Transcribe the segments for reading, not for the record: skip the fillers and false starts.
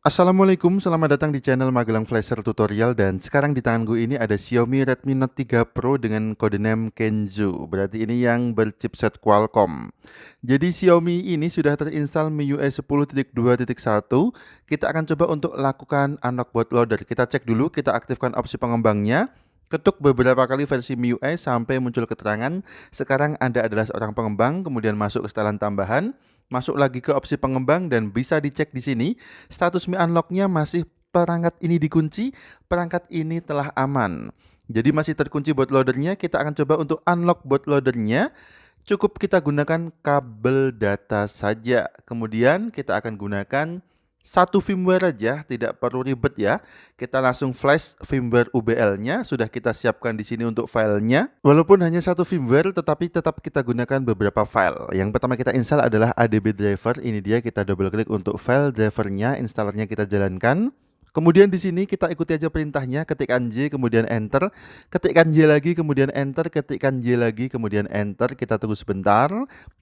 Assalamualaikum, selamat datang di channel Magelang Flasher Tutorial. Dan sekarang di tanganku ini ada Xiaomi Redmi Note 3 Pro dengan codename Kenzo. Berarti ini yang berchipset Qualcomm. Jadi Xiaomi ini sudah terinstall MIUI 10.2.1. Kita akan coba untuk lakukan unlock bootloader. Kita cek dulu, kita aktifkan opsi pengembangnya. Ketuk beberapa kali versi MIUI sampai muncul keterangan sekarang Anda adalah seorang pengembang, kemudian masuk ke setelan tambahan. Masuk lagi ke opsi pengembang dan bisa dicek di sini status Mi Unlock-nya masih perangkat ini dikunci, perangkat ini telah aman. Jadi masih terkunci bootloader-nya, kita akan coba untuk unlock bootloader-nya. Cukup kita gunakan kabel data saja. Kemudian kita akan gunakan satu firmware aja, tidak perlu ribet ya. Kita langsung flash firmware UBL-nya, sudah kita siapkan di sini untuk filenya. Walaupun hanya satu firmware, tetapi tetap kita gunakan beberapa file. Yang pertama kita install adalah ADB driver. Ini dia, kita double klik untuk file drivernya, installernya kita jalankan. Kemudian di sini kita ikuti aja perintahnya, ketikkan J kemudian enter, ketikkan J lagi kemudian enter, ketikkan J lagi kemudian enter. Kita tunggu sebentar,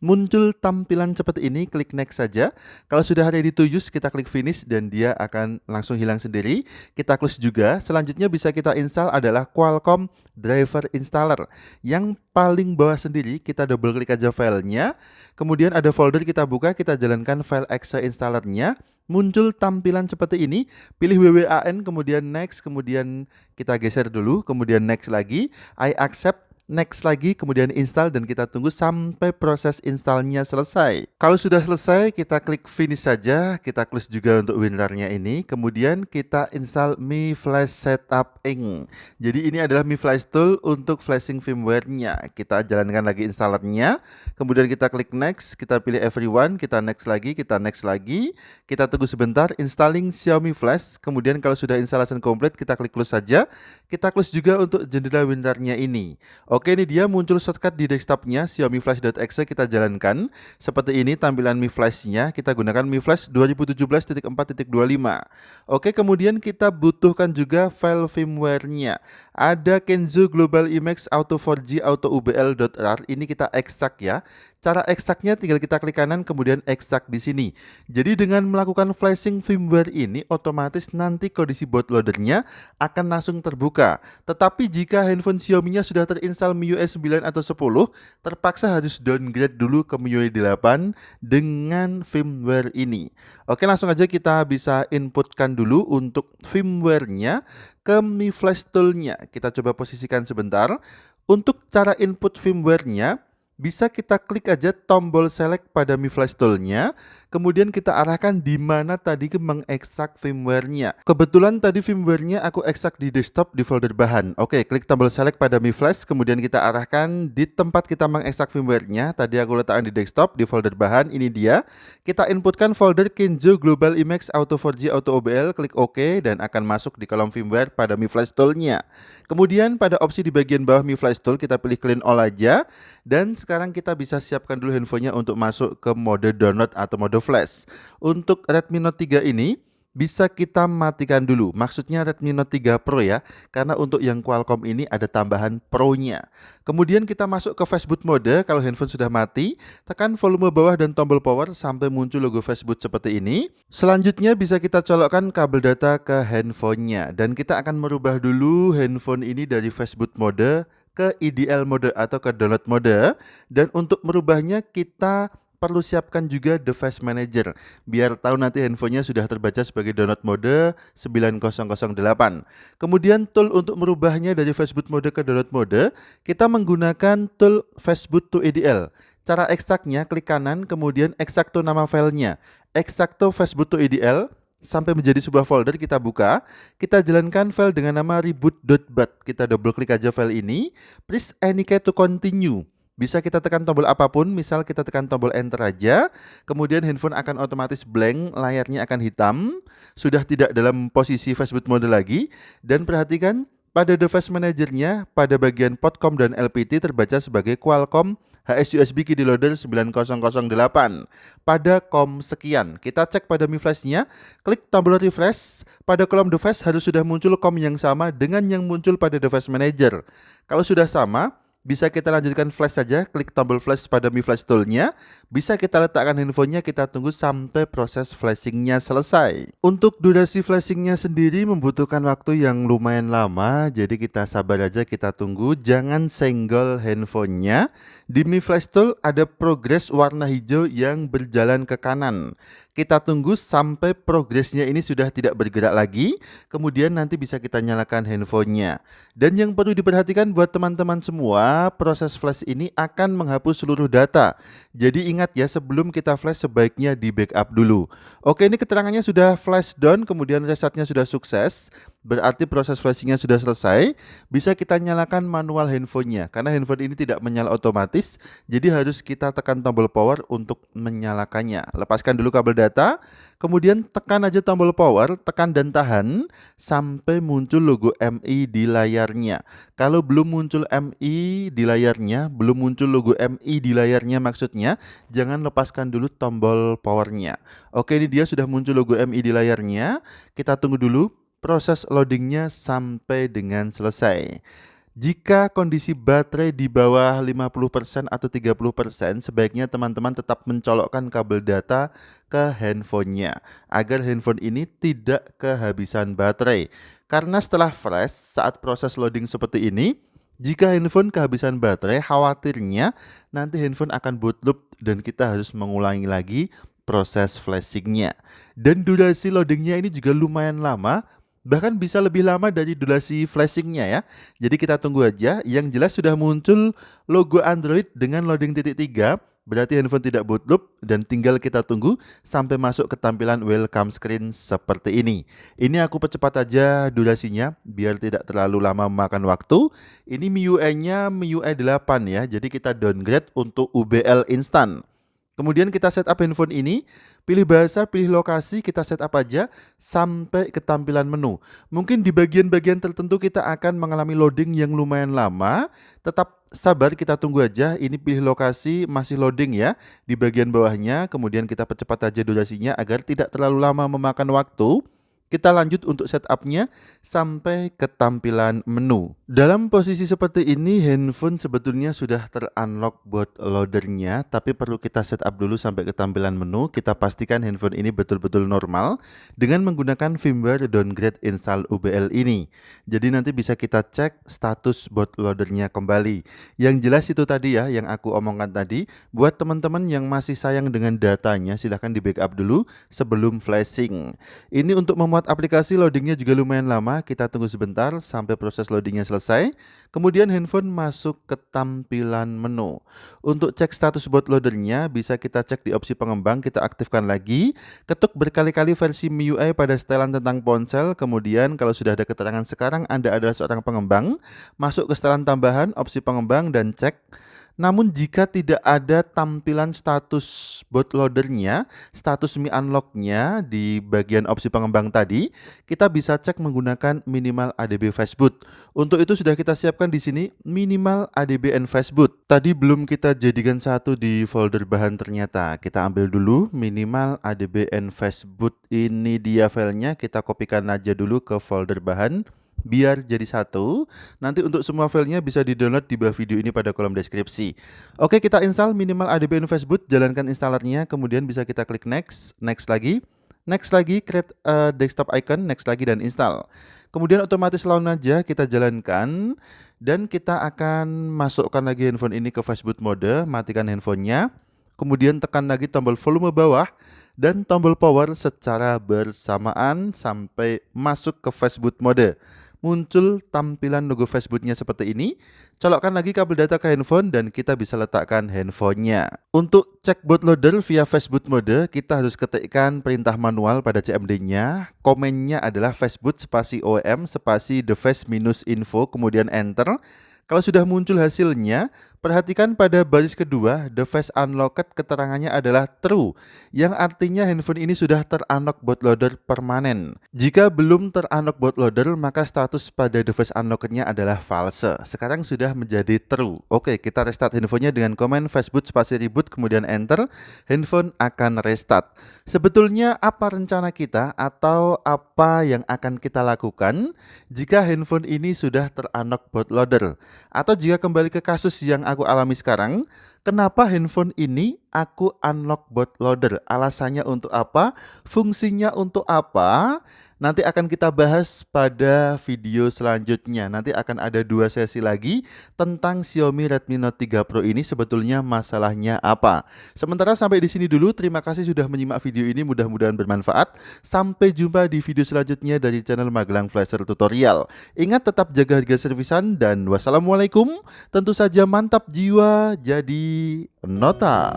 muncul tampilan seperti ini, klik next saja. Kalau sudah ready to use kita klik finish dan dia akan langsung hilang sendiri. Kita close juga. Selanjutnya bisa kita install adalah Qualcomm Driver Installer. Yang paling bawah sendiri kita double klik aja filenya. Kemudian ada folder, kita buka, kita jalankan file exe installernya. Muncul tampilan seperti ini, pilih WWAN, kemudian next, kemudian kita geser dulu, kemudian next lagi, I accept, next lagi, kemudian install dan kita tunggu sampai proses installnya selesai. Kalau sudah selesai, kita klik finish saja, kita close juga untuk WinRAR-nya ini, kemudian kita install Mi Flash Setup Inc. Jadi ini adalah Mi Flash Tool untuk flashing firmware-nya. Kita jalankan lagi installernya, kemudian kita klik next, kita pilih everyone, kita next lagi, kita tunggu sebentar, installing Xiaomi Flash, kemudian kalau sudah installation komplit, kita klik close saja, kita close juga untuk jendela WinRAR-nya ini. Oke, ini dia muncul shortcut di desktopnya Xiaomi Flash.exe, kita jalankan seperti ini tampilan Mi Flash-nya. Kita gunakan Mi Flash 2017.4.25. Oke, kemudian kita butuhkan juga file firmware-nya. Ada Kenzo Global Emacs Auto 4G Auto UBL.rar. Ini kita ekstrak ya. Cara ekstraknya tinggal kita klik kanan kemudian ekstrak di sini. Jadi dengan melakukan flashing firmware ini otomatis nanti kondisi bootloader-nya akan langsung terbuka. Tetapi jika handphone Xiaomi-nya sudah terinstall MIUI 9 atau 10, terpaksa harus downgrade dulu ke MIUI 8 dengan firmware ini. Oke, langsung aja kita bisa inputkan dulu untuk firmware-nya ke Mi Flash Tool-nya. Kita coba posisikan sebentar. Untuk cara input firmware-nya, bisa kita klik aja tombol select pada Mi Flash Tool-nya, kemudian kita arahkan di mana tadi mengekstrak firmware-nya. Kebetulan tadi firmware-nya aku ekstrak di desktop di folder bahan. Oke, klik tombol select pada Mi Flash, kemudian kita arahkan di tempat kita mengekstrak firmware-nya. Tadi aku letakkan di desktop di folder bahan, ini dia. Kita inputkan folder Kenzo Global Emacs Auto 4G Auto OBL, klik OK dan akan masuk di kolom firmware pada Mi Flash Tool-nya. Kemudian pada opsi di bagian bawah Mi Flash Tool kita pilih clean all aja dan sekarang kita bisa siapkan dulu handphonenya untuk masuk ke mode download atau mode flash. Untuk Redmi Note 3 ini bisa kita matikan dulu, maksudnya Redmi Note 3 Pro ya, karena untuk yang Qualcomm ini ada tambahan Pro-nya. Kemudian kita masuk ke flash boot mode. Kalau handphone sudah mati, tekan volume bawah dan tombol power sampai muncul logo flash boot seperti ini. Selanjutnya bisa kita colokkan kabel data ke handphonenya dan kita akan merubah dulu handphone ini dari flash boot mode ke IDL mode atau ke download mode. Dan untuk merubahnya kita perlu siapkan juga device manager biar tahu nanti handphonenya sudah terbaca sebagai download mode 9008. Kemudian tool untuk merubahnya dari fastboot mode ke download mode, kita menggunakan tool fastboot to IDL. Cara ekstraknya klik kanan kemudian ekstrak to nama filenya, ekstrak to fastboot to IDL sampai menjadi sebuah folder, kita buka, kita jalankan file dengan nama reboot.bat. Kita double klik aja file ini, press any key to continue. Bisa kita tekan tombol apapun, misal kita tekan tombol enter aja, kemudian handphone akan otomatis blank, layarnya akan hitam, sudah tidak dalam posisi fastboot mode lagi. Dan perhatikan pada device manajernya, pada bagian potcom dan LPT terbaca sebagai Qualcomm HS-USB Key Loader 9008 pada COM sekian. Kita cek pada Mi Flash-nya, klik tombol refresh, pada kolom device harus sudah muncul COM yang sama dengan yang muncul pada device manager. Kalau sudah sama, bisa kita lanjutkan flash saja, klik tombol flash pada Mi Flash Tool-nya. Bisa kita letakkan handphonenya, kita tunggu sampai proses flashingnya selesai. Untuk durasi flashingnya sendiri membutuhkan waktu yang lumayan lama, jadi kita sabar aja, kita tunggu. Jangan senggol handphonenya. Di Mi Flash Tool ada progres warna hijau yang berjalan ke kanan. Kita tunggu sampai progresnya ini sudah tidak bergerak lagi, kemudian nanti bisa kita nyalakan handphonenya. Dan yang perlu diperhatikan buat teman-teman semua, proses flash ini akan menghapus seluruh data. Jadi ingat ya, sebelum kita flash sebaiknya di backup dulu. Oke, ini keterangannya sudah flash down, kemudian restartnya sudah sukses. Berarti proses flashingnya sudah selesai. Bisa kita nyalakan manual handphonenya, karena handphone ini tidak menyala otomatis, jadi harus kita tekan tombol power untuk menyalakannya. Lepaskan dulu kabel data, kemudian tekan aja tombol power, tekan dan tahan sampai muncul logo MI di layarnya. Kalau belum muncul MI di layarnya, belum muncul logo MI di layarnya maksudnya, jangan lepaskan dulu tombol powernya. Oke, ini dia sudah muncul logo MI di layarnya. Kita tunggu dulu proses loadingnya sampai dengan selesai. Jika kondisi baterai di bawah 50% atau 30%, sebaiknya teman-teman tetap mencolokkan kabel data ke handphonenya agar handphone ini tidak kehabisan baterai. Karena setelah flash, saat proses loading seperti ini, jika handphone kehabisan baterai, khawatirnya nanti handphone akan boot loop dan kita harus mengulangi lagi proses flashingnya. Dan durasi loadingnya ini juga lumayan lama, bahkan bisa lebih lama dari durasi flashingnya ya. Jadi kita tunggu aja. Yang jelas sudah muncul logo Android dengan loading titik 3, berarti handphone tidak boot loop, dan tinggal kita tunggu sampai masuk ke tampilan welcome screen seperti ini. Ini aku percepat aja durasinya biar tidak terlalu lama memakan waktu. Ini MIUI-nya MIUI 8 ya, jadi kita downgrade untuk UBL instan. Kemudian kita setup handphone ini, pilih bahasa, pilih lokasi, kita setup aja sampai ke tampilan menu. Mungkin di bagian-bagian tertentu kita akan mengalami loading yang lumayan lama. Tetap sabar, kita tunggu aja. Ini pilih lokasi, masih loading ya di bagian bawahnya. Kemudian kita percepat aja durasinya agar tidak terlalu lama memakan waktu. Kita lanjut untuk setupnya sampai ke tampilan menu. Dalam posisi seperti ini, handphone sebetulnya sudah ter-unlock bootloadernya, tapi perlu kita setup dulu sampai ke tampilan menu. Kita pastikan handphone ini betul-betul normal dengan menggunakan firmware downgrade install UBL ini. Jadi nanti bisa kita cek status bootloadernya kembali. Yang jelas itu tadi ya, yang aku omongkan tadi. Buat teman-teman yang masih sayang dengan datanya, silahkan di backup dulu sebelum flashing. Ini untuk memuat aplikasi, loadingnya juga lumayan lama. Kita tunggu sebentar sampai proses loadingnya selesai. Kemudian handphone masuk ke tampilan menu. Untuk cek status bootloadernya bisa kita cek di opsi pengembang, kita aktifkan lagi. Ketuk berkali-kali versi MIUI pada setelan tentang ponsel. Kemudian kalau sudah ada keterangan sekarang Anda adalah seorang pengembang, masuk ke setelan tambahan, opsi pengembang dan cek. Namun jika tidak ada tampilan status bootloadernya, status Mi Unlock-nya di bagian opsi pengembang tadi, kita bisa cek menggunakan minimal ADB fastboot. Untuk itu sudah kita siapkan di sini minimal ADB and fastboot. Tadi belum kita jadikan satu di folder bahan ternyata. Kita ambil dulu minimal ADB and fastboot. Ini dia filenya, kita kopikan aja dulu ke folder bahan biar jadi satu. Nanti untuk semua filenya bisa di-download di bawah video ini pada kolom deskripsi. Oke, kita install minimal ADB and fastboot, jalankan installernya, kemudian bisa kita klik next, next lagi, create desktop icon, next lagi dan install. Kemudian otomatis launch aja kita jalankan dan kita akan masukkan lagi handphone ini ke fastboot mode, matikan handphonenya. Kemudian tekan lagi tombol volume bawah dan tombol power secara bersamaan sampai masuk ke fastboot mode. Muncul tampilan logo fastbootnya seperti ini. Colokkan lagi kabel data ke handphone dan kita bisa letakkan handphonenya. Untuk cek bootloader via fastboot mode, kita harus ketikkan perintah manual pada CMD-nya. Komennya adalah fastboot spasi OEM spasi device minus info, kemudian enter. Kalau sudah muncul hasilnya, perhatikan pada baris kedua, device unlocked keterangannya adalah true, yang artinya handphone ini sudah ter-unlock bootloader permanen. Jika belum ter-unlock bootloader, maka status pada device unlockednya adalah false. Sekarang sudah menjadi true. Oke, kita restart handphonenya dengan komen fastboot spasi reboot, kemudian enter, handphone akan restart. Sebetulnya apa rencana kita atau apa yang akan kita lakukan jika handphone ini sudah ter-unlock bootloader? Atau jika kembali ke kasus yang aku alami sekarang. Kenapa handphone ini aku unlock bootloader? Alasannya untuk apa? Fungsinya untuk apa? Nanti akan kita bahas pada video selanjutnya. Nanti akan ada 2 sesi lagi tentang Xiaomi Redmi Note 3 Pro ini sebetulnya masalahnya apa. Sementara sampai di sini dulu. Terima kasih sudah menyimak video ini, mudah-mudahan bermanfaat. Sampai jumpa di video selanjutnya dari channel Magelang Flasher Tutorial. Ingat tetap jaga harga servisan dan wassalamualaikum. Tentu saja mantap jiwa jadi nota.